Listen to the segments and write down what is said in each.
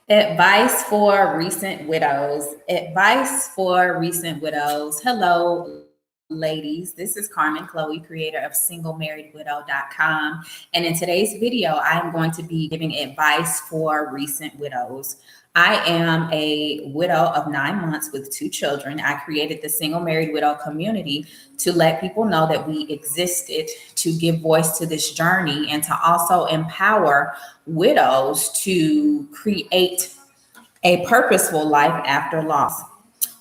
Advice for recent widows. Advice for recent widows. Hello, ladies. This is Carmen Chloe, creator of SingleMarriedWidow.com. And in today's video, I am going to be giving advice for recent widows. I am a widow of 9 months with 2 children. I created the Single Married Widow community to let people know that we existed, to give voice to this journey, and to also empower widows to create a purposeful life after loss.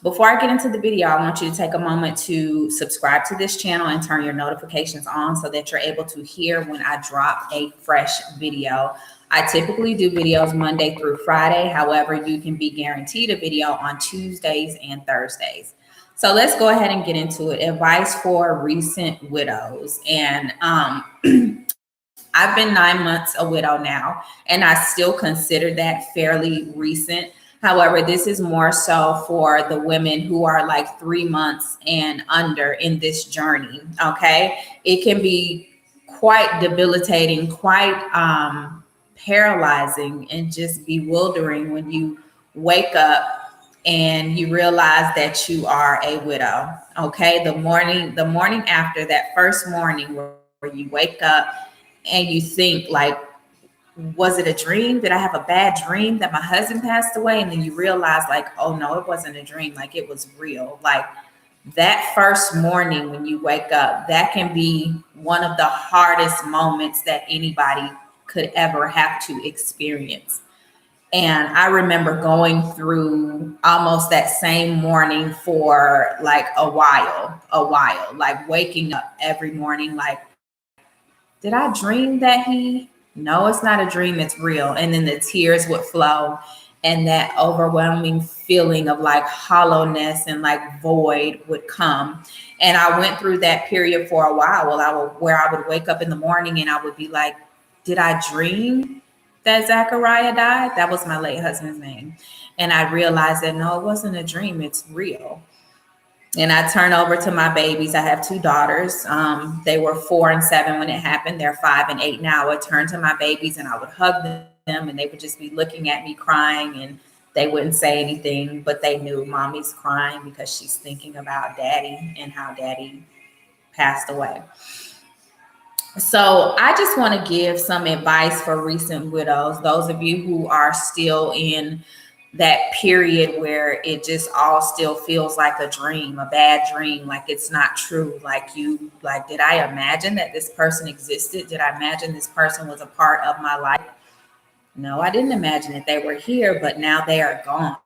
Before I get into the video, I want you to take a moment to subscribe to this channel and turn your notifications on so that you're able to hear when I drop a fresh video. I typically do videos Monday through Friday. However, you can be guaranteed a video on Tuesdays and Thursdays. So let's go ahead and get into it. Advice for recent widows. And I've been 9 months a widow now, and I still consider that fairly recent. However, this is more so for the women who are like 3 months and under in this journey. Okay. It can be quite debilitating, quite paralyzing, and just bewildering when you wake up and you realize that you are a widow. Okay. The morning after, that first morning where you wake up and you think like, was it a dream? Did I have a bad dream that my husband passed away? And then you realize like, oh no, it wasn't a dream. Like it was real. Like that first morning when you wake up, that can be one of the hardest moments that anybody could ever have to experience. And I remember going through almost that same morning for like a while, like waking up every morning, like, did I dream that No, it's not a dream, it's real. And then the tears would flow, and that overwhelming feeling of like hollowness and like void would come. And I went through that period for a while where I would wake up in the morning and I would be like, did I dream that Zachariah died? That was my late husband's name. And I realized that no, it wasn't a dream, it's real. And I turn over to my babies. I have 2 daughters. They were 4 and 7 when it happened. They're 5 and 8 now. I would turn to my babies and I would hug them, and they would just be looking at me crying, and they wouldn't say anything, but they knew mommy's crying because she's thinking about daddy and how daddy passed away. So I just want to give some advice for recent widows, those of you who are still in that period where it just all still feels like a dream, a bad dream, like it's not true. Like did I imagine that this person existed? Did I imagine this person was a part of my life? No, I didn't imagine that they were here, but now they are gone.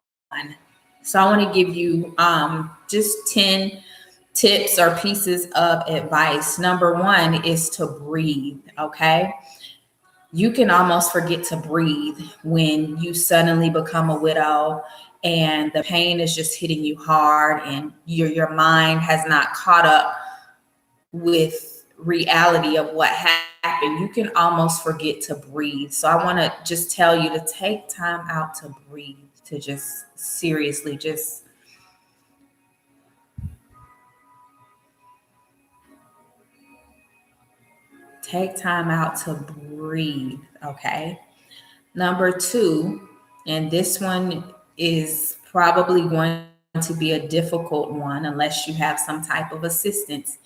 So I want to give you just 10 tips or pieces of advice. Number 1 is to breathe. Okay. You can almost forget to breathe when you suddenly become a widow and the pain is just hitting you hard, and your mind has not caught up with reality of what happened. You can almost forget to breathe. So I want to just tell you to take time out to breathe, to just seriously just take time out to breathe. Okay. Number 2, and this one is probably going to be a difficult one unless you have some type of assistance.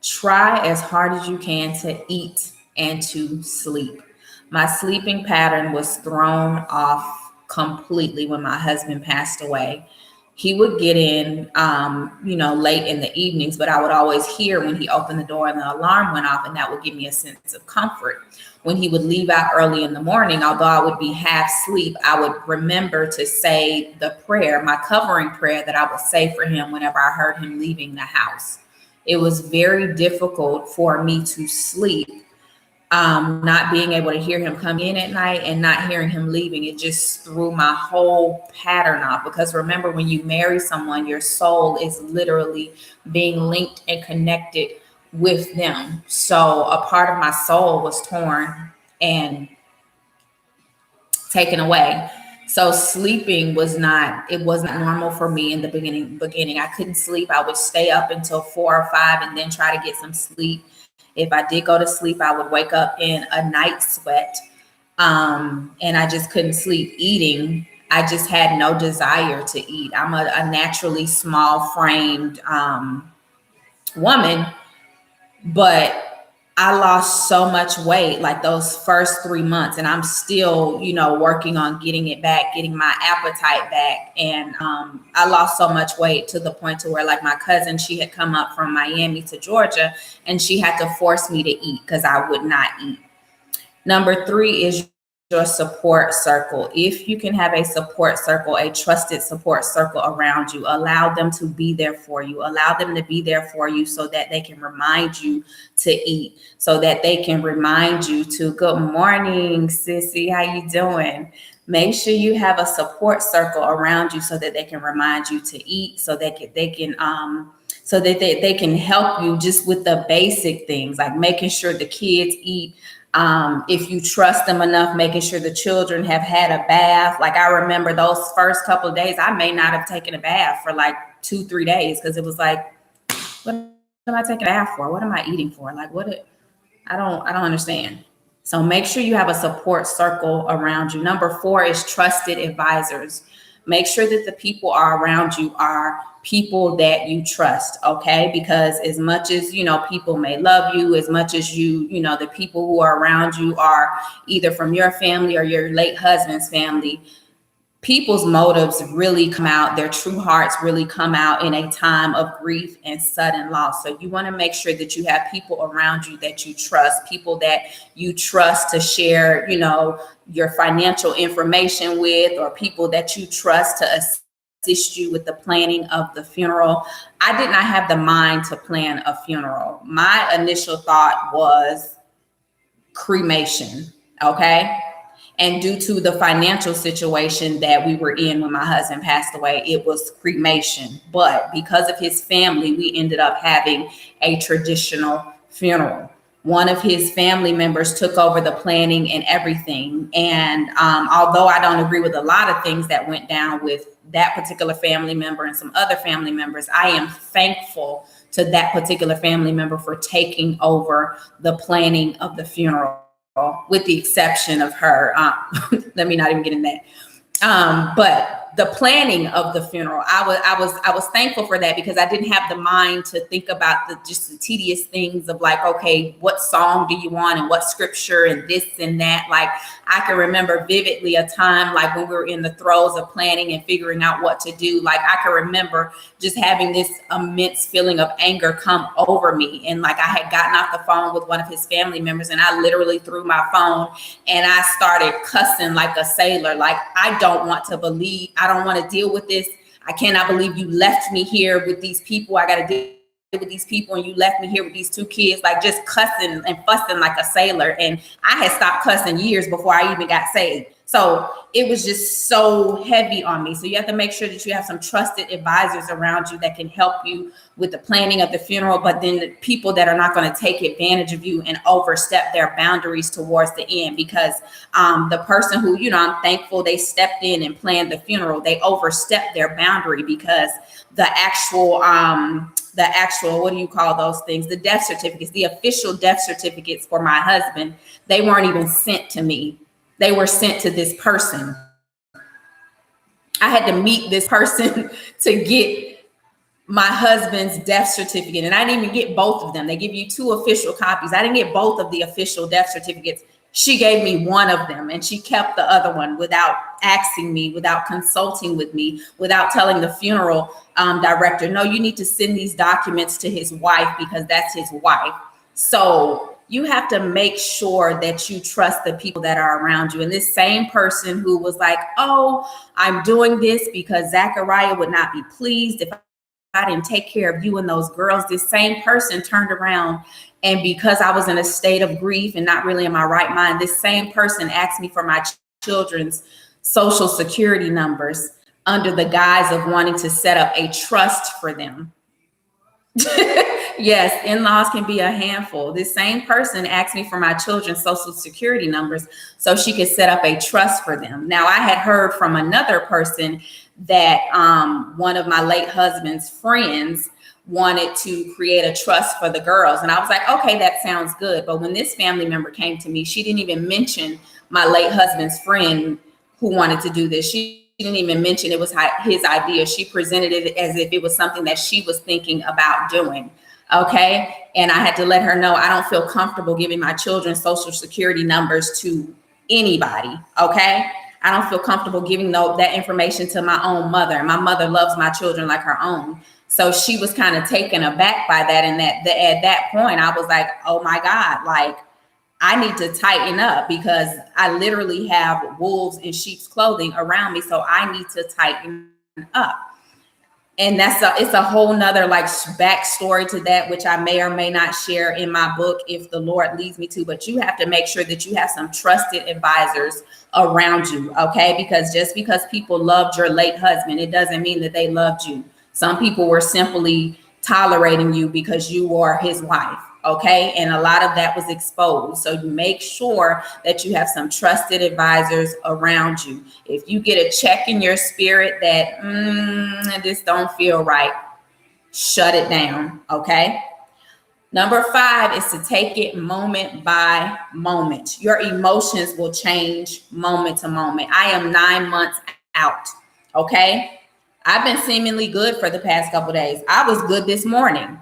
Try as hard as you can to eat and to sleep. My sleeping pattern was thrown off completely when my husband passed away. He would get in, late in the evenings, but I would always hear when he opened the door and the alarm went off, and that would give me a sense of comfort. When he would leave out early in the morning, although I would be half asleep, I would remember to say the prayer, my covering prayer that I would say for him whenever I heard him leaving the house. It was very difficult for me to sleep, not being able to hear him come in at night and not hearing him leaving. It just threw my whole pattern off, because remember, when you marry someone, your soul is literally being linked and connected with them. So a part of my soul was torn and taken away. So sleeping was not normal for me in the beginning. I couldn't sleep. I would stay up until 4 or 5 and then try to get some sleep. If I did go to sleep, I would wake up in a night sweat. And I just couldn't sleep. Eating, I just had no desire to eat. I'm a naturally small framed woman, but I lost so much weight like those first 3 months, and I'm still, working on getting it back, getting my appetite back. And I lost so much weight to the point to where, like, my cousin, she had come up from Miami to Georgia, and she had to force me to eat because I would not eat. Number 3 is your support circle. If you can have a support circle, a trusted support circle around you, allow them to be there for you. Allow them to be there for you so that they can remind you to eat, so that they can remind you to, good morning, sissy, how you doing? Make sure you have a support circle around you so that they can remind you to eat, so that they can help you just with the basic things, like making sure the kids eat. If you trust them enough, making sure the children have had a bath. Like, I remember those first couple of days, I may not have taken a bath for like 2-3 days, because it was like, what am I taking a bath for? What am I eating for? Like, I don't understand. So make sure you have a support circle around you. Number 4 is trusted advisors. Make sure that the people around you are people that you trust, okay? Because as much as, people may love you, as much as the people who are around you are either from your family or your late husband's family, people's motives really come out, their true hearts really come out in a time of grief and sudden loss. So you want to make sure that you have people around you that you trust, people that you trust to share, your financial information with, or people that you trust to assist you with the planning of the funeral. I did not have the mind to plan a funeral. My initial thought was cremation, okay? And due to the financial situation that we were in when my husband passed away, it was cremation. But because of his family, we ended up having a traditional funeral. One of his family members took over the planning and everything. And although I don't agree with a lot of things that went down with that particular family member and some other family members, I am thankful to that particular family member for taking over the planning of the funeral, with the exception of her. Let me not even get in that. But the planning of the funeral, I was thankful for that, because I didn't have the mind to think about the tedious things of like, okay, what song do you want and what scripture and this and that. Like, I can remember vividly a time like when we were in the throes of planning and figuring out what to do. Like, I can remember just having this immense feeling of anger come over me. And like, I had gotten off the phone with one of his family members, and I literally threw my phone and I started cussing like a sailor. Like, I don't want to deal with this. I cannot believe you left me here with these people. I got to deal with these people, and you left me here with these 2 kids, like just cussing and fussing like a sailor. And I had stopped cussing years before I even got saved. So it was just so heavy on me. So you have to make sure that you have some trusted advisors around you that can help you with the planning of the funeral, but then the people that are not going to take advantage of you and overstep their boundaries towards the end. Because the person who, I'm thankful they stepped in and planned the funeral, they overstepped their boundary, because the actual, what do you call those things? The death certificates, the official death certificates for my husband, they weren't even sent to me. They were sent to this person. I had to meet this person to get my husband's death certificate. And I didn't even get both of them. They give you 2 official copies. I didn't get both of the official death certificates. She gave me one of them, and she kept the other one without asking me, without consulting with me, without telling the funeral director, no, you need to send these documents to his wife, because that's his wife. So you have to make sure that you trust the people that are around you. And this same person who was like, oh, I'm doing this because Zachariah would not be pleased if I didn't take care of you and those girls. This same person turned around, and because I was in a state of grief and not really in my right mind, this same person asked me for my children's social security numbers under the guise of wanting to set up a trust for them. Yes, in-laws can be a handful. This same person asked me for my children's social security numbers so she could set up a trust for them. Now, I had heard from another person that one of my late husband's friends wanted to create a trust for the girls. And I was like, okay, that sounds good. But when this family member came to me, she didn't even mention my late husband's friend who wanted to do this. She didn't even mention it was his idea. She presented it as if it was something that she was thinking about doing. Okay. And I had to let her know I don't feel comfortable giving my children social security numbers to anybody. Okay. I don't feel comfortable giving that information to my own mother. My mother loves my children like her own. So she was kind of taken aback by that. And at that point, I was like, oh my God, like, I need to tighten up because I literally have wolves in sheep's clothing around me. So I need to tighten up. And it's a whole nother like backstory to that, which I may or may not share in my book if the Lord leads me to, but you have to make sure that you have some trusted advisors around you. Okay. Because just because people loved your late husband, it doesn't mean that they loved you. Some people were simply tolerating you because you were his wife. Okay. And a lot of that was exposed. So you make sure that you have some trusted advisors around you. If you get a check in your spirit that this don't feel right, shut it down. Okay. Number 5 is to take it moment by moment. Your emotions will change moment to moment. I am 9 months out. Okay. I've been seemingly good for the past couple of days. I was good this morning.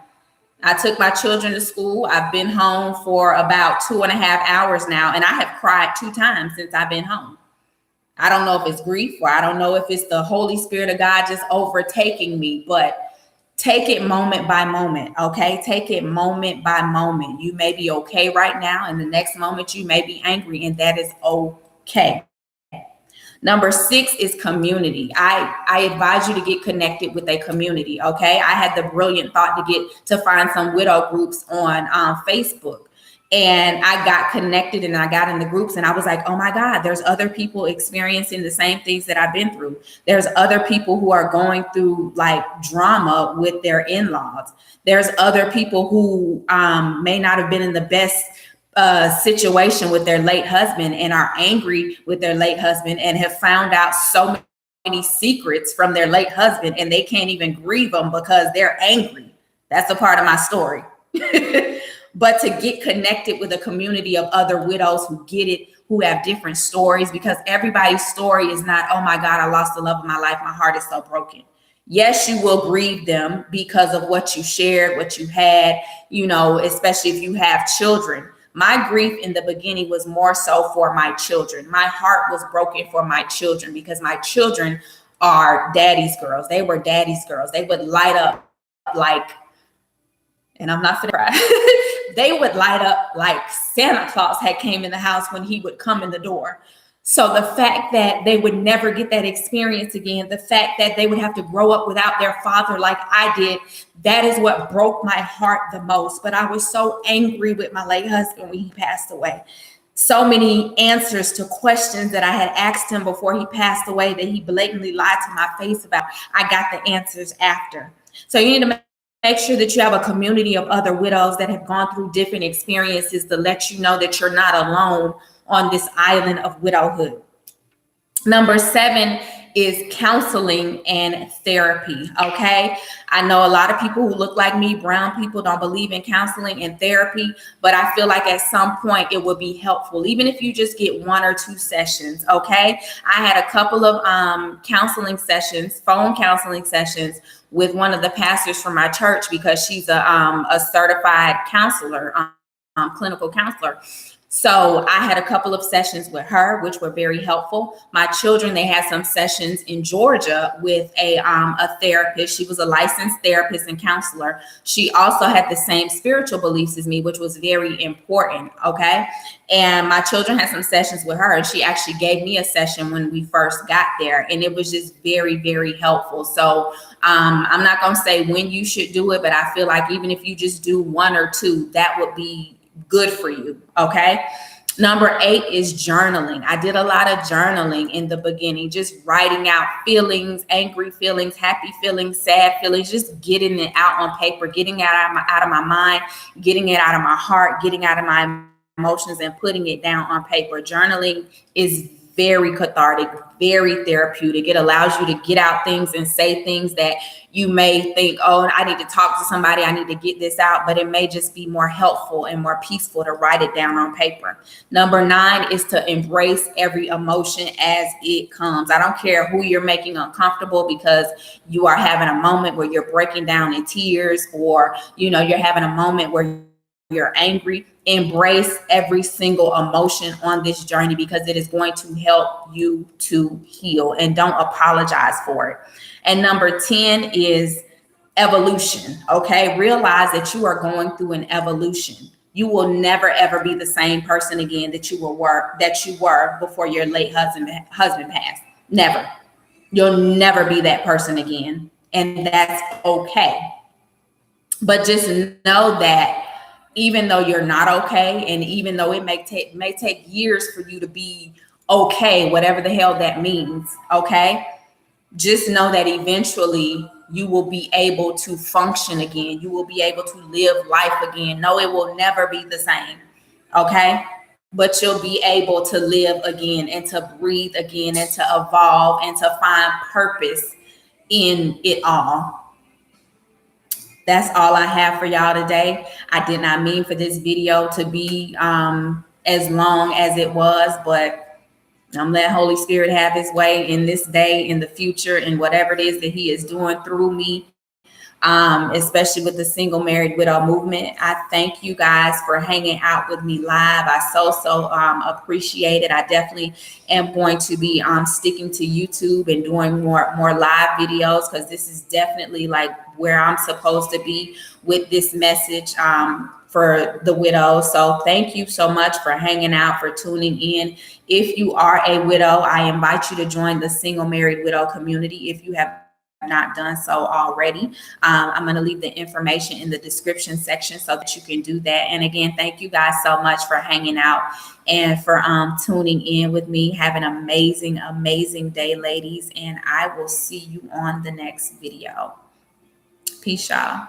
I took my children to school. I've been home for about 2.5 hours now, and I have cried 2 times since I've been home. I don't know if it's grief or I don't know if it's the Holy Spirit of God just overtaking me, but take it moment by moment, okay? Take it moment by moment. You may be okay right now, and the next moment you may be angry, and that is okay. Number 6 is community. I advise you to get connected with a community. Okay. I had the brilliant thought to find some widow groups on Facebook, and I got connected and I got in the groups and I was like, oh my God, there's other people experiencing the same things that I've been through. There's other people who are going through like drama with their in-laws. There's other people who may not have been in the best situation with their late husband and are angry with their late husband and have found out so many secrets from their late husband and they can't even grieve them because they're angry. That's a part of my story. But to get connected with a community of other widows who get it, who have different stories, because everybody's story is not, oh my God, I lost the love of my life. My heart is so broken. Yes, you will grieve them because of what you shared, what you had, especially if you have children. My grief in the beginning was more so for my children. My heart was broken for my children because my children are daddy's girls. They were daddy's girls. They would light up like, and I'm not gonna cry. They would light up like Santa Claus had came in the house when he would come in the door. So the fact that they would never get that experience again, the fact that they would have to grow up without their father like I did, that is what broke my heart the most. But I was so angry with my late husband when he passed away. So many answers to questions that I had asked him before he passed away that he blatantly lied to my face about. I got the answers after. So you need to make sure that you have a community of other widows that have gone through different experiences to let you know that you're not alone on this island of widowhood. Number 7 is counseling and therapy. Okay. I know a lot of people who look like me, brown people, don't believe in counseling and therapy, but I feel like at some point it would be helpful, even if you just get 1 or 2 sessions. Okay. I had a couple of counseling sessions, phone counseling sessions with one of the pastors from my church because she's a certified counselor, clinical counselor. So I had a couple of sessions with her, which were very helpful. My children, they had some sessions in Georgia with a therapist. She was a licensed therapist and counselor. She also had the same spiritual beliefs as me, which was very important. Okay. And my children had some sessions with her, and she actually gave me a session when we first got there. And it was just very, very helpful. So I'm not going to say when you should do it, but I feel like even if you just do 1 or 2, that would be good for you. Okay. Number 8 is journaling. I did a lot of journaling in the beginning, just writing out feelings, angry feelings, happy feelings, sad feelings, just getting it out on paper, getting it out of my mind, getting it out of my heart, getting out of my emotions and putting it down on paper. Journaling is very cathartic, very therapeutic. It allows you to get out things and say things that you may think, oh, I need to talk to somebody, I need to get this out, but it may just be more helpful and more peaceful to write it down on paper. Number 9 is to embrace every emotion as it comes. I don't care who you're making uncomfortable because you are having a moment where you're breaking down in tears, or you're having a moment where you're angry. Embrace every single emotion on this journey because it is going to help you to heal, and don't apologize for it. And number 10 is evolution. Okay. Realize that you are going through an evolution. You will never ever be the same person again that you were before your late husband passed. Never. You'll never be that person again. And that's okay. But just know that even though you're not okay, and even though it may take years for you to be okay, whatever the hell that means, okay, just know that eventually you will be able to function again. You will be able to live life again. No, it will never be the same, okay? But you'll be able to live again, and to breathe again, and to evolve, and to find purpose in it all. That's all I have for y'all today. I did not mean for this video to be as long as it was, but I'm letting Holy Spirit have his way in this day, in the future, and whatever it is that he is doing through me, especially with the single married widow movement. I thank you guys for hanging out with me live. I so appreciate it. I definitely am going to be sticking to YouTube and doing more live videos, because this is definitely like where I'm supposed to be with this message for the widow. So thank you so much for hanging out, for tuning in. If you are a widow, I invite you to join the single married widow community if you have not done so already. I'm going to leave the information in the description section so that you can do that. And again, thank you guys so much for hanging out and for tuning in with me. Have an amazing day, ladies, and I will see you on the next video. Peace, y'all.